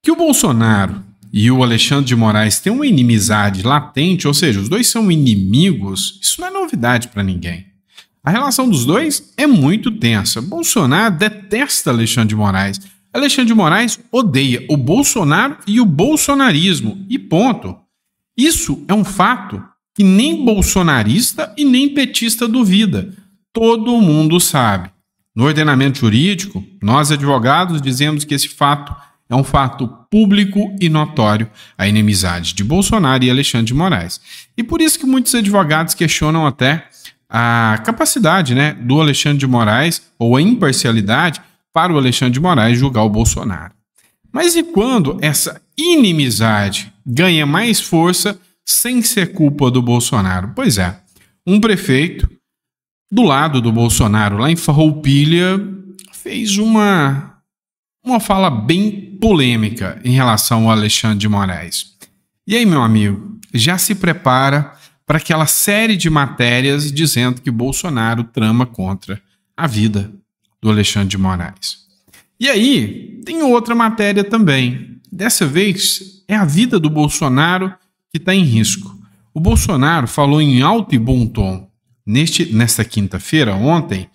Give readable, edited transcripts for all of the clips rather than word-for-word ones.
Que o Bolsonaro e o Alexandre de Moraes têm uma inimizade latente, ou seja, os dois são inimigos, isso não é novidade para ninguém. A relação dos dois é muito tensa. Bolsonaro detesta Alexandre de Moraes. Alexandre de Moraes odeia o Bolsonaro e o bolsonarismo. E ponto. Isso é um fato que nem bolsonarista e nem petista duvida. Todo mundo sabe. No ordenamento jurídico, nós advogados dizemos que esse fato é um fato público e notório, a inimizade de Bolsonaro e Alexandre de Moraes. E por isso que muitos advogados questionam até a capacidade, do Alexandre de Moraes, ou a imparcialidade, para o Alexandre de Moraes julgar o Bolsonaro. Mas e quando essa inimizade ganha mais força sem ser culpa do Bolsonaro? Pois é, um prefeito do lado do Bolsonaro, lá em Farroupilha, fez uma fala bem polêmica em relação ao Alexandre de Moraes. E aí, meu amigo, já se prepara para aquela série de matérias dizendo que Bolsonaro trama contra a vida do Alexandre de Moraes. E aí, tem outra matéria também. Dessa vez, é a vida do Bolsonaro que está em risco. O Bolsonaro falou em alto e bom tom, nesta quinta-feira, ontem,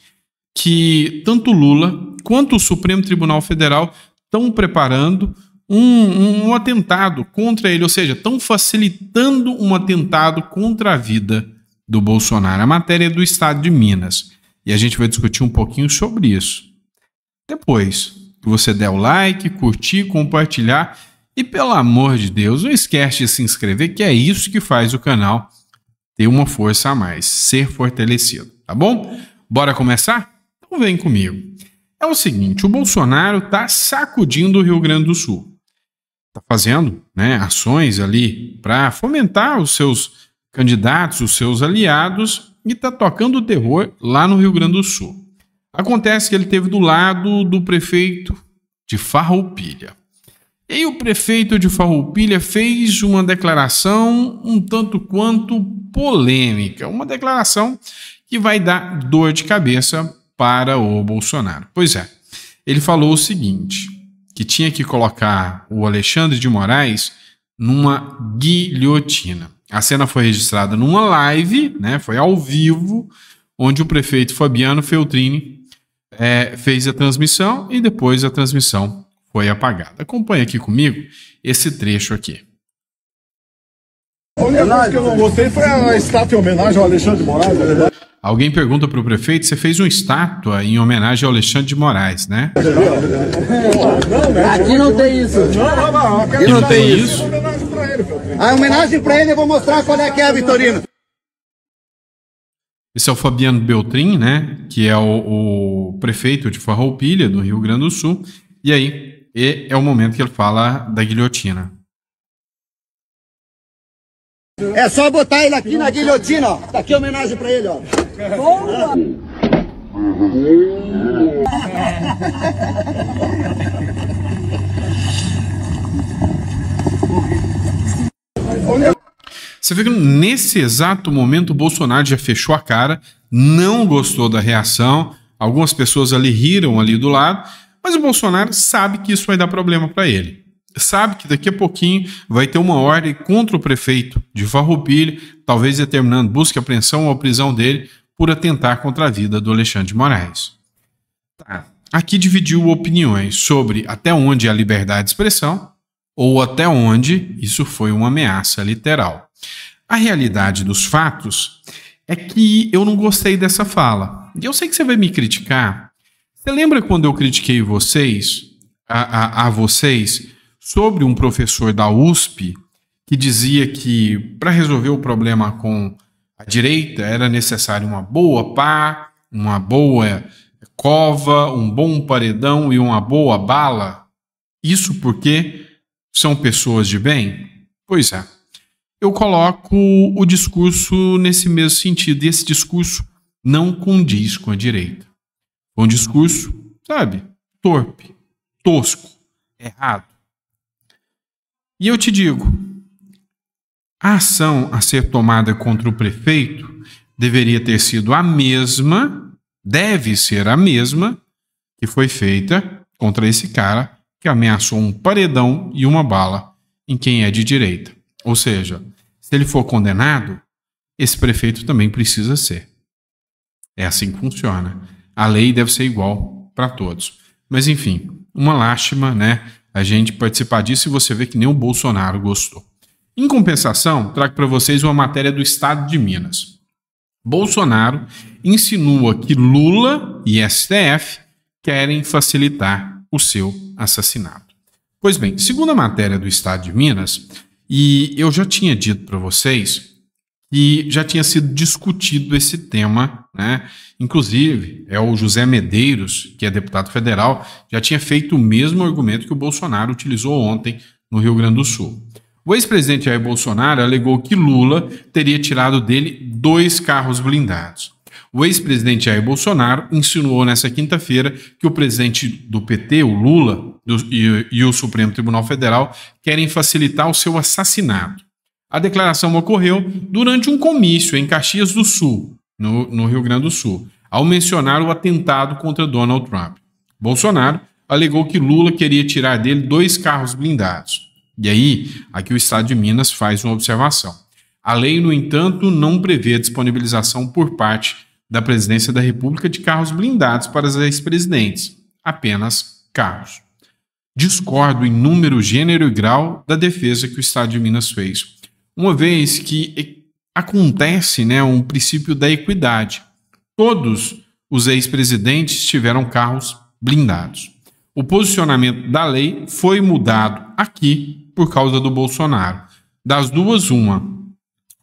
que tanto Lula quanto o Supremo Tribunal Federal estão preparando um atentado contra ele, ou seja, estão facilitando um atentado contra a vida do Bolsonaro. A matéria é do estado de Minas. E a gente vai discutir um pouquinho sobre isso. Depois que você der o like, curtir, compartilhar e, pelo amor de Deus, não esquece de se inscrever, que é isso que faz o canal ter uma força a mais, ser fortalecido, tá bom? Bora começar? Então vem comigo. É o seguinte, o Bolsonaro está sacudindo o Rio Grande do Sul. Está fazendo ações ali para fomentar os seus candidatos, os seus aliados, e está tocando o terror lá no Rio Grande do Sul. Acontece que ele esteve do lado do prefeito de Farroupilha. E aí o prefeito de Farroupilha fez uma declaração um tanto quanto polêmica, uma declaração que vai dar dor de cabeça para o Bolsonaro. Pois é, ele falou o seguinte, que tinha que colocar o Alexandre de Moraes numa guilhotina. A cena foi registrada numa live, foi ao vivo, onde o prefeito Fabiano Feltrini fez a transmissão e depois a transmissão foi apagada. Acompanhe aqui comigo esse trecho aqui. A única coisa que eu não gostei foi a estátua em homenagem ao Alexandre de Moraes, na verdade. Alguém pergunta para o prefeito, você fez uma estátua em homenagem ao Alexandre de Moraes, né? Aqui não tem isso. Aqui não tem isso? A homenagem para ele eu vou mostrar qual é que é, Vitorino. Esse é o Fabiano Beltrin, que é o prefeito de Farroupilha, do Rio Grande do Sul. E aí, é o momento que ele fala da guilhotina. É só botar ele aqui na guilhotina, ó. Tá aqui a homenagem pra ele, ó. Boa! Você vê que nesse exato momento o Bolsonaro já fechou a cara, não gostou da reação, algumas pessoas ali riram ali do lado, mas o Bolsonaro sabe que isso vai dar problema para ele. Sabe que daqui a pouquinho vai ter uma ordem contra o prefeito de Farroupilha, talvez determinando busca, apreensão ou prisão dele por atentar contra a vida do Alexandre de Moraes. Aqui dividiu opiniões sobre até onde é a liberdade de expressão ou até onde isso foi uma ameaça literal. A realidade dos fatos é que eu não gostei dessa fala. E eu sei que você vai me criticar. Você lembra quando eu critiquei vocês, a vocês, sobre um professor da USP que dizia que para resolver o problema com a direita era necessário uma boa pá, uma boa cova, um bom paredão e uma boa bala? Isso porque são pessoas de bem? Pois é. Eu coloco o discurso nesse mesmo sentido, e esse discurso não condiz com a direita. É um discurso, torpe, tosco, errado. E eu te digo, a ação a ser tomada contra o prefeito deveria ter sido a mesma, deve ser a mesma, que foi feita contra esse cara que ameaçou um paredão e uma bala em quem é de direita. Ou seja, se ele for condenado, esse prefeito também precisa ser. É assim que funciona. A lei deve ser igual para todos. Mas enfim, uma lástima, né? A gente participar disso e você vê que nem o Bolsonaro gostou. Em compensação, trago para vocês uma matéria do Estado de Minas. Bolsonaro insinua que Lula e STF querem facilitar o seu assassinato. Pois bem, segundo a matéria do Estado de Minas, e eu já tinha dito para vocês que já tinha sido discutido esse tema, né? Inclusive, o José Medeiros, que é deputado federal, já tinha feito o mesmo argumento que o Bolsonaro utilizou ontem no Rio Grande do Sul. O ex-presidente Jair Bolsonaro alegou que Lula teria tirado dele 2 carros blindados. O ex-presidente Jair Bolsonaro insinuou nessa quinta-feira que o presidente do PT, o Lula, e o Supremo Tribunal Federal querem facilitar o seu assassinato. A declaração ocorreu durante um comício em Caxias do Sul, no Rio Grande do Sul, ao mencionar o atentado contra Donald Trump. Bolsonaro alegou que Lula queria tirar dele 2 carros blindados. E aí, aqui o Estado de Minas faz uma observação. A lei, no entanto, não prevê a disponibilização por parte da Presidência da República de carros blindados para os ex-presidentes, apenas carros. Discordo em número, gênero e grau da defesa que o Estado de Minas fez, uma vez que acontece, né, um princípio da equidade. Todos os ex-presidentes tiveram carros blindados. O posicionamento da lei foi mudado aqui por causa do Bolsonaro. Das duas, uma.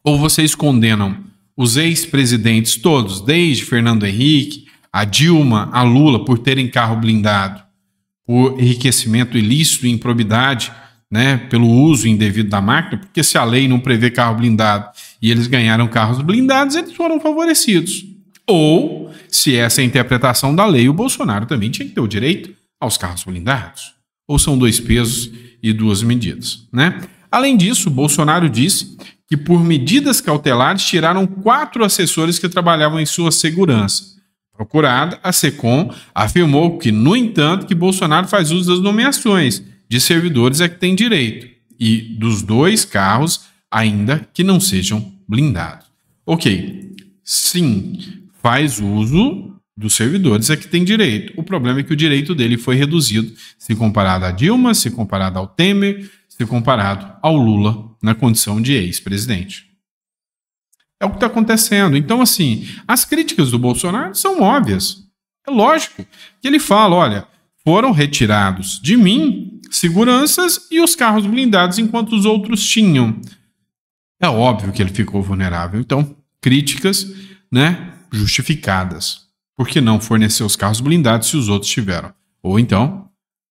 Ou vocês condenam os ex-presidentes todos, desde Fernando Henrique, a Dilma, a Lula, por terem carro blindado, por enriquecimento ilícito e improbidade, né, pelo uso indevido da máquina, porque se a lei não prevê carro blindado e eles ganharam carros blindados, eles foram favorecidos. Ou, se essa é a interpretação da lei, o Bolsonaro também tinha que ter o direito aos carros blindados. Ou são 2 pesos e 2 medidas, né? Além disso, Bolsonaro disse que por medidas cautelares tiraram 4 assessores que trabalhavam em sua segurança. Procurada, a SECOM afirmou que, no entanto, que Bolsonaro faz uso das nomeações de servidores a que tem direito e dos 2 carros ainda que não sejam blindados. Ok, sim, faz uso dos servidores a que tem direito. O problema é que o direito dele foi reduzido se comparado a Dilma, se comparado ao Temer, se comparado ao Lula na condição de ex-presidente. É o que está acontecendo. Então, assim, as críticas do Bolsonaro são óbvias. É lógico que ele fala, olha, foram retirados de mim seguranças e os carros blindados enquanto os outros tinham. É óbvio que ele ficou vulnerável. Então, críticas, né, justificadas. Por que não fornecer os carros blindados se os outros tiveram? Ou então,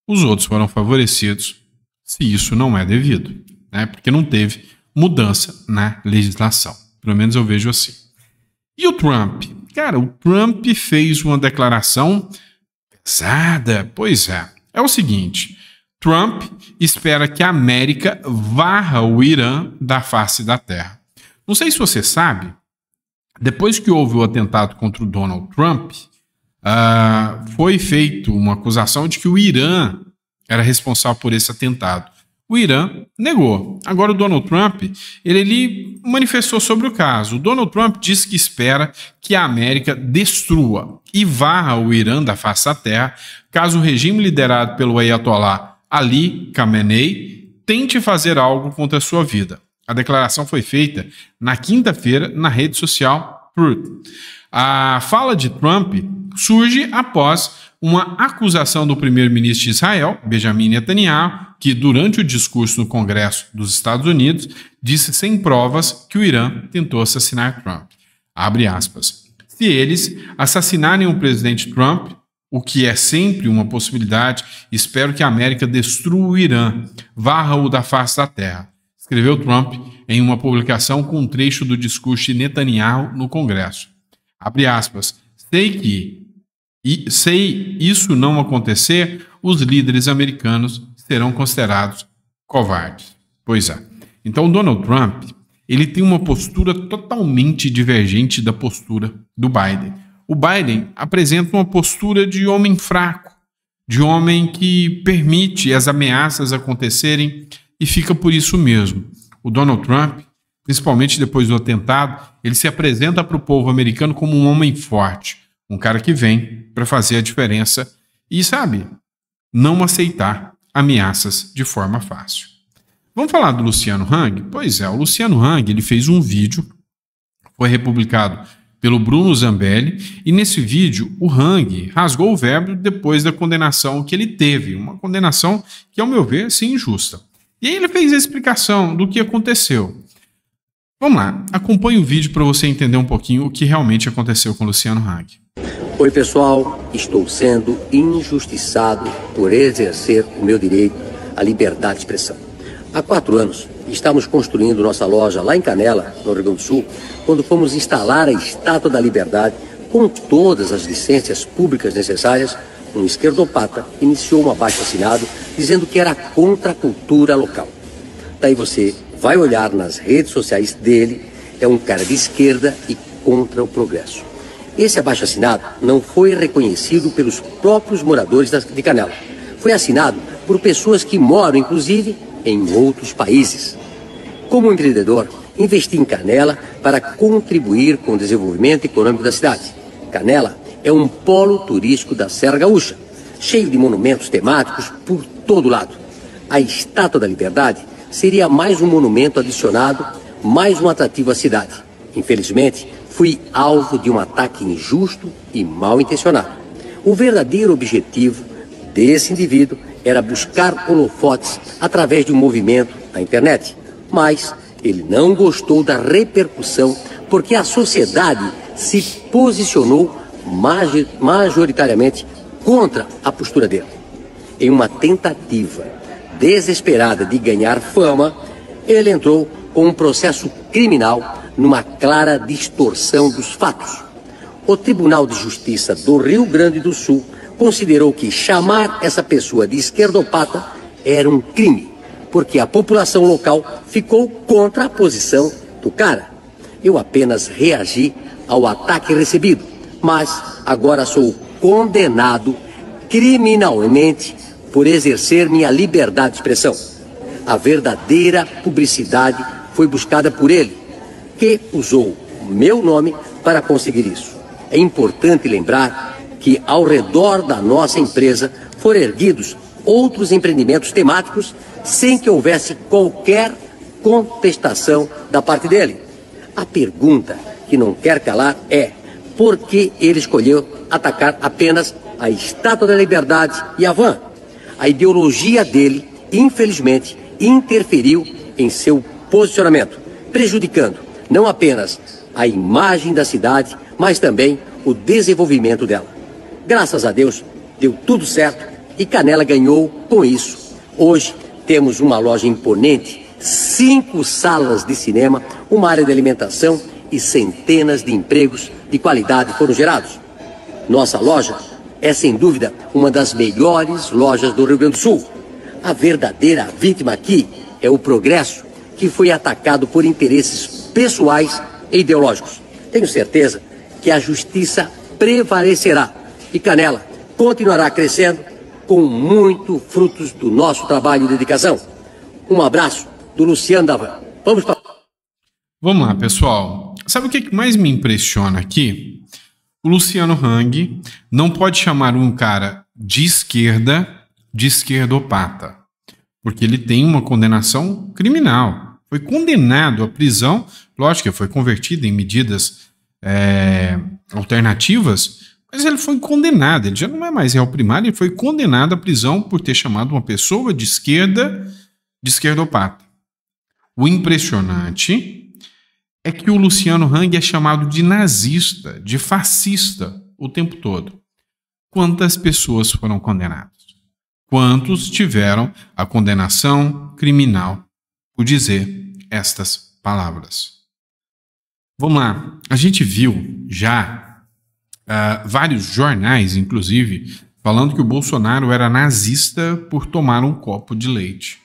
os outros foram favorecidos se isso não é devido, né? Porque não teve mudança na legislação. Pelo menos eu vejo assim. E o Trump? Cara, o Trump fez uma declaração pesada. Pois é. É o seguinte, Trump espera que a América varra o Irã da face da terra. Não sei se você sabe, depois que houve o atentado contra o Donald Trump, foi feita uma acusação de que o Irã era responsável por esse atentado. O Irã negou. Agora o Donald Trump, ele manifestou sobre o caso. O Donald Trump disse que espera que a América destrua e varra o Irã da face da terra, caso o regime liderado pelo Ayatollah Ali Khamenei tente fazer algo contra a sua vida. A declaração foi feita na quinta-feira na rede social Truth. A fala de Trump surge após uma acusação do primeiro-ministro de Israel, Benjamin Netanyahu, que durante o discurso no Congresso dos Estados Unidos disse sem provas que o Irã tentou assassinar Trump. Abre aspas. Se eles assassinarem o presidente Trump, o que é sempre uma possibilidade, espero que a América destrua o Irã, varra-o da face da terra, escreveu Trump em uma publicação com um trecho do discurso de Netanyahu no Congresso. Abre aspas. Se isso não acontecer, os líderes americanos serão considerados covardes. Pois é. Então, Donald Trump, ele tem uma postura totalmente divergente da postura do Biden. O Biden apresenta uma postura de homem fraco, de homem que permite as ameaças acontecerem e fica por isso mesmo. O Donald Trump, principalmente depois do atentado, ele se apresenta para o povo americano como um homem forte, um cara que vem para fazer a diferença e, sabe, não aceitar ameaças de forma fácil. Vamos falar do Luciano Hang? Pois é, o Luciano Hang ele fez um vídeo, foi republicado pelo Bruno Zambelli, e nesse vídeo o Hang rasgou o verbo depois da condenação que ele teve, uma condenação que, ao meu ver, sim, injusta. E aí ele fez a explicação do que aconteceu. Vamos lá, acompanhe o vídeo para você entender um pouquinho o que realmente aconteceu com o Luciano Hang. Oi pessoal, estou sendo injustiçado por exercer o meu direito à liberdade de expressão. Há 4 anos, estamos construindo nossa loja lá em Canela, no Rio Grande do Sul, quando fomos instalar a Estátua da Liberdade com todas as licenças públicas necessárias. Um esquerdopata iniciou um abaixo-assinado dizendo que era contra a cultura local. Daí você vai olhar nas redes sociais dele, é um cara de esquerda e contra o progresso. Esse abaixo-assinado não foi reconhecido pelos próprios moradores de Canela. Foi assinado por pessoas que moram, inclusive, em outros países. Como empreendedor, investi em Canela para contribuir com o desenvolvimento econômico da cidade. Canela é um polo turístico da Serra Gaúcha, cheio de monumentos temáticos por todo lado. A Estátua da Liberdade seria mais um monumento adicionado, mais um atrativo à cidade. Infelizmente, fui alvo de um ataque injusto e mal intencionado. O verdadeiro objetivo desse indivíduo era buscar holofotes através de um movimento na internet. Mas ele não gostou da repercussão porque a sociedade se posicionou majoritariamente contra a postura dele. Em uma tentativa desesperada de ganhar fama, ele entrou com um processo criminal numa clara distorção dos fatos. O Tribunal de Justiça do Rio Grande do Sul considerou que chamar essa pessoa de esquerdopata era um crime, porque a população local ficou contra a posição do cara. Eu apenas reagi ao ataque recebido, mas agora sou condenado criminalmente por exercer minha liberdade de expressão. A verdadeira publicidade foi buscada por ele, que usou meu nome para conseguir isso. É importante lembrar que ao redor da nossa empresa foram erguidos outros empreendimentos temáticos sem que houvesse qualquer contestação da parte dele. A pergunta que não quer calar é: por que ele escolheu atacar apenas a Estátua da Liberdade e a Van? A ideologia dele, infelizmente, interferiu em seu posicionamento, prejudicando não apenas a imagem da cidade, mas também o desenvolvimento dela. Graças a Deus, deu tudo certo e Canela ganhou com isso. Hoje temos uma loja imponente, 5 salas de cinema, uma área de alimentação e centenas de empregos de qualidade foram gerados. Nossa loja é, sem dúvida, uma das melhores lojas do Rio Grande do Sul. A verdadeira vítima aqui é o progresso, que foi atacado por interesses pessoais e ideológicos. Tenho certeza que a justiça prevalecerá e Canela continuará crescendo com muito frutos do nosso trabalho e dedicação. Um abraço do Luciano da Van. Vamos lá, pessoal. Sabe o que mais me impressiona aqui? O Luciano Hang não pode chamar um cara de esquerda de esquerdopata, porque ele tem uma condenação criminal. Foi condenado à prisão, lógico que foi convertido em medidas alternativas, mas ele foi condenado, ele já não é mais réu primário, ele foi condenado à prisão por ter chamado uma pessoa de esquerda de esquerdopata. O impressionante é que o Luciano Hang é chamado de nazista, de fascista o tempo todo. Quantas pessoas foram condenadas? Quantos tiveram a condenação criminal por dizer estas palavras? Vamos lá, a gente viu já vários jornais, inclusive, falando que o Bolsonaro era nazista por tomar um copo de leite.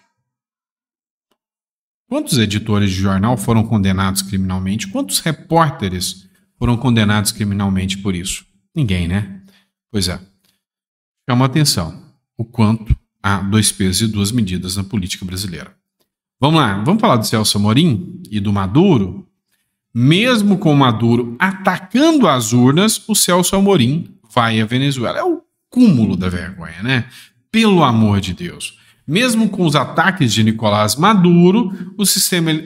Quantos editores de jornal foram condenados criminalmente? Quantos repórteres foram condenados criminalmente por isso? Ninguém, né? Pois é. Chama atenção. o quanto há dois pesos e duas medidas na política brasileira. Vamos lá, vamos falar do Celso Amorim e do Maduro? Mesmo com o Maduro atacando as urnas, o Celso Amorim vai à Venezuela. É o cúmulo da vergonha, né? Pelo amor de Deus. Mesmo com os ataques de Nicolás Maduro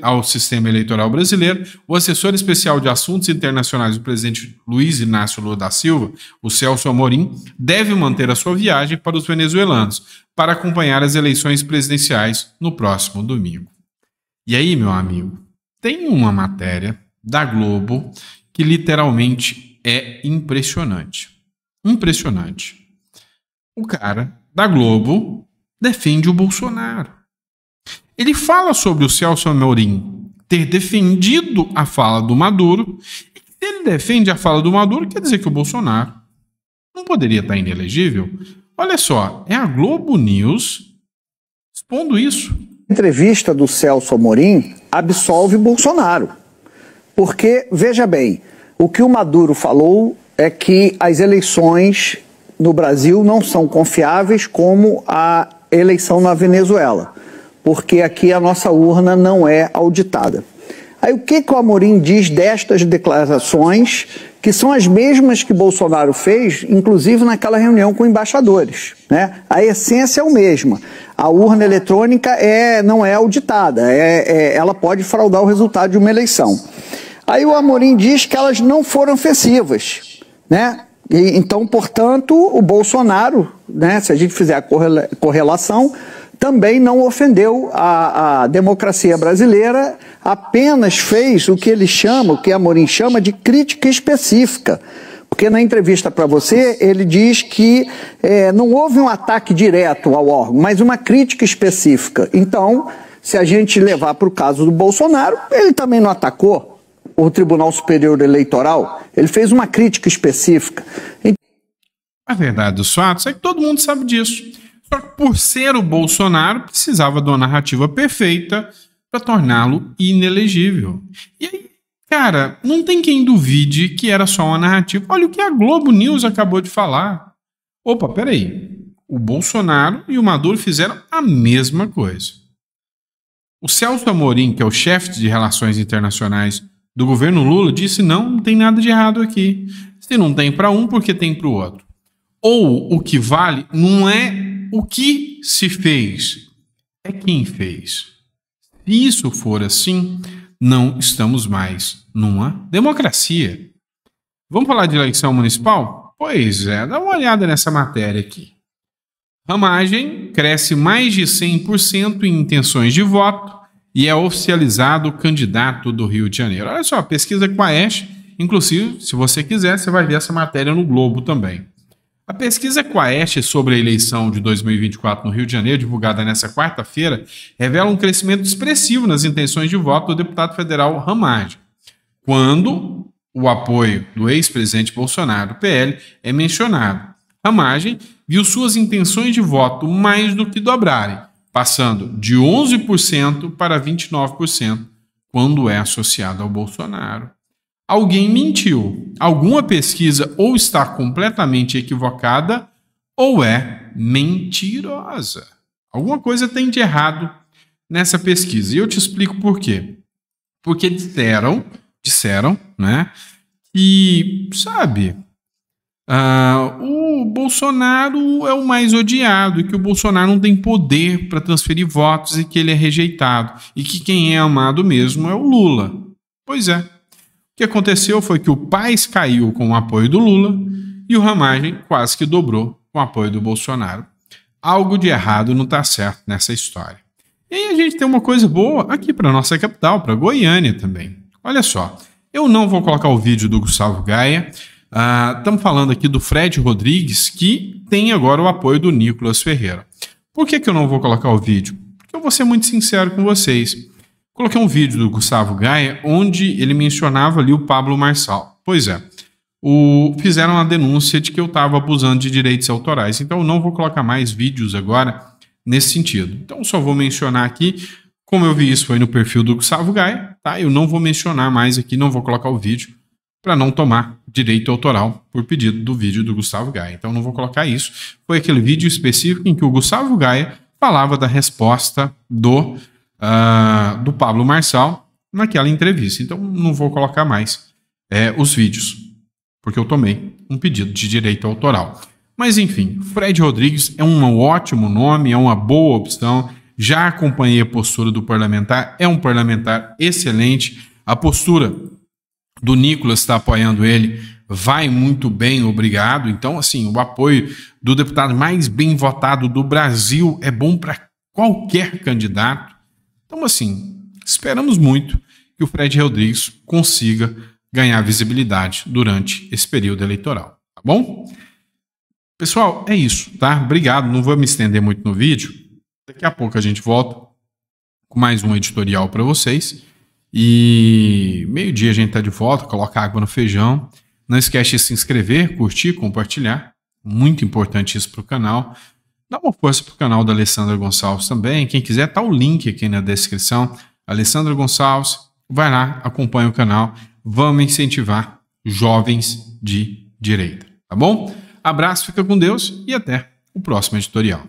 ao sistema eleitoral brasileiro, o assessor especial de assuntos internacionais do presidente Luiz Inácio Lula da Silva, o Celso Amorim, deve manter a sua viagem para os venezuelanos para acompanhar as eleições presidenciais no próximo domingo. E aí, meu amigo, tem uma matéria da Globo que literalmente é impressionante. Impressionante. O cara da Globo defende o Bolsonaro. Ele fala sobre o Celso Amorim ter defendido a fala do Maduro. E se ele defende a fala do Maduro, quer dizer que o Bolsonaro não poderia estar inelegível? Olha só, é a Globo News expondo isso. A entrevista do Celso Amorim absolve Bolsonaro. Porque, veja bem, o que o Maduro falou é que as eleições no Brasil não são confiáveis como a eleição na Venezuela, porque aqui a nossa urna não é auditada. Aí o que o Amorim diz destas declarações, que são as mesmas que Bolsonaro fez, inclusive naquela reunião com embaixadores, né? A essência é a mesma. A urna eletrônica não é auditada, ela pode fraudar o resultado de uma eleição. Aí o Amorim diz que elas não foram ofensivas, né? E, então, portanto, o Bolsonaro, né, se a gente fizer a correlação, também não ofendeu a democracia brasileira, apenas fez o que ele chama, o que Amorim chama de crítica específica. Porque na entrevista para você, ele diz que não houve um ataque direto ao órgão, mas uma crítica específica. Então, se a gente levar para o caso do Bolsonaro, ele também não atacou o Tribunal Superior Eleitoral, ele fez uma crítica específica. A verdade dos fatos é que todo mundo sabe disso. Só que por ser o Bolsonaro, precisava de uma narrativa perfeita para torná-lo inelegível. E aí, cara, não tem quem duvide que era só uma narrativa. Olha o que a Globo News acabou de falar. Opa, peraí. O Bolsonaro e o Maduro fizeram a mesma coisa. O Celso Amorim, que é o chefe de relações internacionais do governo Lula, disse não tem nada de errado aqui. Se não tem para um, porque tem para o outro. Ou o que vale não é o que se fez, é quem fez. Se isso for assim, não estamos mais numa democracia. Vamos falar de eleição municipal? Pois é, dá uma olhada nessa matéria aqui. Ramagem cresce mais de 100% em intenções de voto e é oficializado o candidato do Rio de Janeiro. Olha só, pesquisa com a Ash, inclusive, se você quiser, você vai ver essa matéria no Globo também. A pesquisa Quaest sobre a eleição de 2024 no Rio de Janeiro, divulgada nesta quarta-feira, revela um crescimento expressivo nas intenções de voto do deputado federal Ramagem, quando o apoio do ex-presidente Bolsonaro, PL, é mencionado. Ramagem viu suas intenções de voto mais do que dobrarem, passando de 11% para 29% quando é associado ao Bolsonaro. Alguém mentiu. Alguma pesquisa ou está completamente equivocada ou é mentirosa. Alguma coisa tem de errado nessa pesquisa. E eu te explico por quê. Porque disseram, né, que, sabe, o Bolsonaro é o mais odiado e que o Bolsonaro não tem poder para transferir votos e que ele é rejeitado. E que quem é amado mesmo é o Lula. Pois é. O que aconteceu foi que o Paes caiu com o apoio do Lula e o Ramagem quase que dobrou com o apoio do Bolsonaro. Algo de errado não está certo nessa história. E aí a gente tem uma coisa boa aqui para a nossa capital, para Goiânia também. Olha só, eu não vou colocar o vídeo do Gustavo Gaia. Estamos falando aqui do Fred Rodrigues, que tem agora o apoio do Nicolas Ferreira. Por que eu não vou colocar o vídeo? Porque eu vou ser muito sincero com vocês. Coloquei um vídeo do Gustavo Gaia onde ele mencionava ali o Pablo Marçal. Pois é, fizeram a denúncia de que eu estava abusando de direitos autorais. Então eu não vou colocar mais vídeos agora nesse sentido. Então só vou mencionar aqui, como eu vi isso foi no perfil do Gustavo Gaia, tá? Eu não vou mencionar mais aqui, não vou colocar o vídeo, para não tomar direito autoral por pedido do vídeo do Gustavo Gaia. Então não vou colocar isso. Foi aquele vídeo específico em que o Gustavo Gaia falava da resposta do Pablo Marçal naquela entrevista. Então não vou colocar mais os vídeos, porque eu tomei um pedido de direito autoral. Mas enfim, Fred Rodrigues é um ótimo nome, é uma boa opção. Já acompanhei a postura do parlamentar, é um parlamentar excelente. A postura do Nicolas está apoiando ele, vai muito bem, obrigado. Então, assim, o apoio do deputado mais bem votado do Brasil é bom para qualquer candidato. Então, assim, esperamos muito que o Fred Rodrigues consiga ganhar visibilidade durante esse período eleitoral, tá bom? Pessoal, é isso, tá? Obrigado, não vou me estender muito no vídeo. Daqui a pouco a gente volta com mais um editorial para vocês. E meio-dia a gente tá de volta, coloca água no feijão. Não esquece de se inscrever, curtir, compartilhar. Muito importante isso para o canal. Dá uma força para o canal da Alessandra Gonçalves também. Quem quiser, tá o link aqui na descrição. Alessandra Gonçalves, vai lá, acompanha o canal. Vamos incentivar jovens de direita, tá bom? Abraço, fica com Deus e até o próximo editorial.